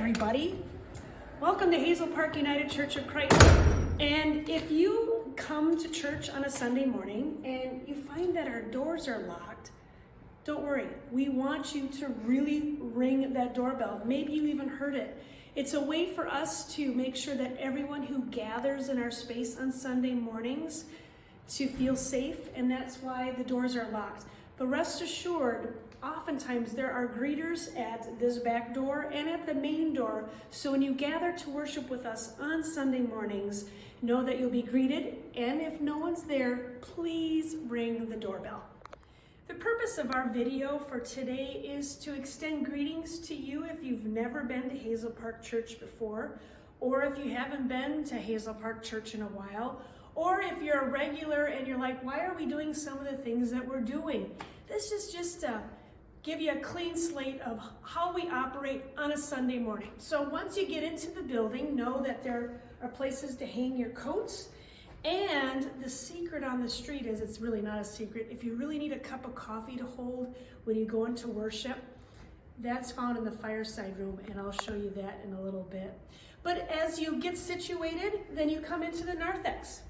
everybody. Welcome to Hazel Park United Church of Christ. And if you come to church on a Sunday morning and you find that our doors are locked, don't worry. We want you to really ring that doorbell. Maybe you even heard it. It's a way for us to make sure that everyone who gathers in our space on Sunday mornings to feel safe, and that's why the doors are locked. But rest assured, oftentimes there are greeters at this back door and at the main door. So when you gather to worship with us on Sunday mornings, know that you'll be greeted. And if no one's there, please ring the doorbell. The purpose of our video for today is to extend greetings to you if you've never been to Hazel Park Church before, or if you haven't been to Hazel Park Church in a while, or if you're a regular and you're like, why are we doing some of the things that we're doing? This is just to give you a clean slate of how we operate on a Sunday morning. So once you get into the building, know that there are places to hang your coats. And the secret on the street is, it's really not a secret, if you really need a cup of coffee to hold when you go into worship, that's found in the fireside room, and I'll show you that in a little bit. But as you get situated, then you come into the narthex.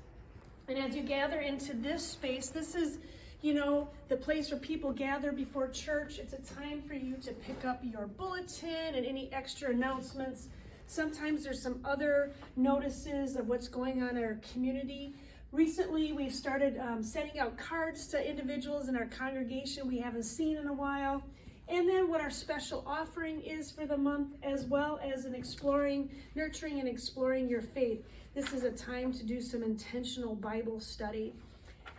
And as you gather into this space, this is, the place where people gather before church. It's a time for you to pick up your bulletin and any extra announcements. Sometimes there's some other notices of what's going on in our community. Recently, we've started sending out cards to individuals in our congregation we haven't seen in a while. And then what our special offering is for the month, as well as nurturing and exploring your faith. This is a time to do some intentional Bible study.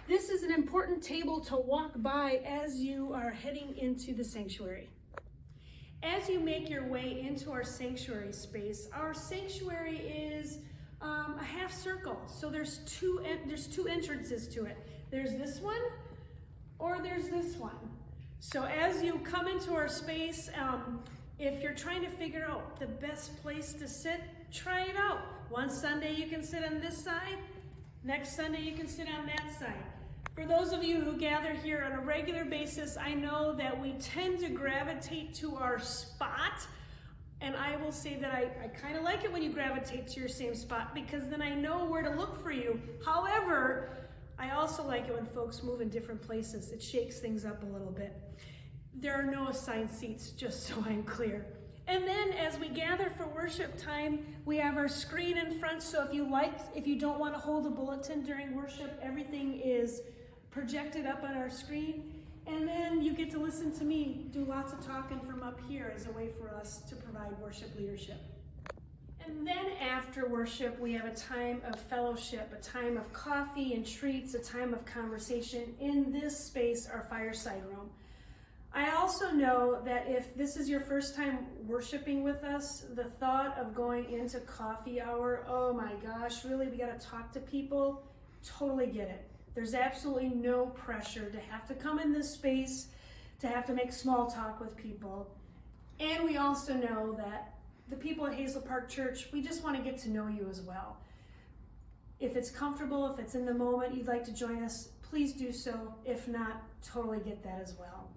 This is an important table to walk by as you are heading into the sanctuary. As you make your way into our sanctuary space, our sanctuary is a half circle. So there's two entrances to it. There's this one, or there's this one. So as you come into our space, if you're trying to figure out the best place to sit, try it out. One Sunday you can sit on this side, next Sunday you can sit on that side. For those of you who gather here on a regular basis, I know that we tend to gravitate to our spot. And I will say that I kind of like it when you gravitate to your same spot, because then I know where to look for you. However, I also like it when folks move in different places. It shakes things up a little bit. There are no assigned seats, just so I'm clear. And then as we gather for worship time, we have our screen in front. So if you don't want to hold a bulletin during worship, everything is projected up on our screen. And then you get to listen to me do lots of talking from up here as a way for us to provide worship leadership. And then after worship, we have a time of fellowship, a time of coffee and treats, a time of conversation in this space, our fireside room. I also know that if this is your first time worshiping with us, the thought of going into coffee hour, oh my gosh, really, we got to talk to people, totally get it. There's absolutely no pressure to have to come in this space, to have to make small talk with people. And we also know that the people at Hazel Park Church, we just want to get to know you as well. If it's comfortable, if it's in the moment, you'd like to join us, please do so. If not, totally get that as well.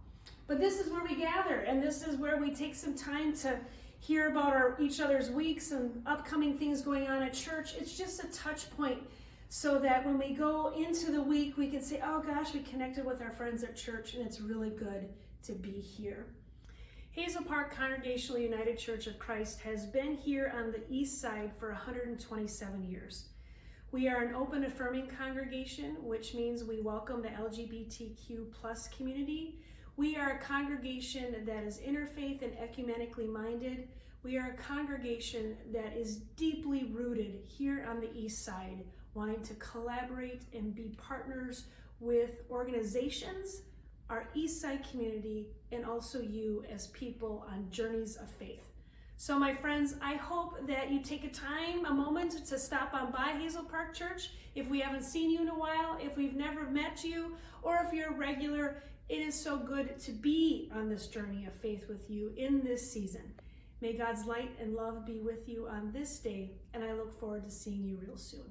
But this is where we gather, and this is where we take some time to hear about each other's weeks and upcoming things going on at church. It's just a touch point so that when we go into the week, we can say, oh gosh, we connected with our friends at church, and it's really good to be here. Hazel Park Congregational United Church of Christ has been here on the east side for 127 years. We are an open, affirming congregation, which means we welcome the LGBTQ plus community. We are a congregation that is interfaith and ecumenically minded. We are a congregation that is deeply rooted here on the east side, wanting to collaborate and be partners with organizations, our east side community, and also you as people on journeys of faith. So my friends, I hope that you take a moment to stop on by Hazel Park Church. If we haven't seen you in a while, if we've never met you, or if you're a regular, it is so good to be on this journey of faith with you in this season. May God's light and love be with you on this day, and I look forward to seeing you real soon.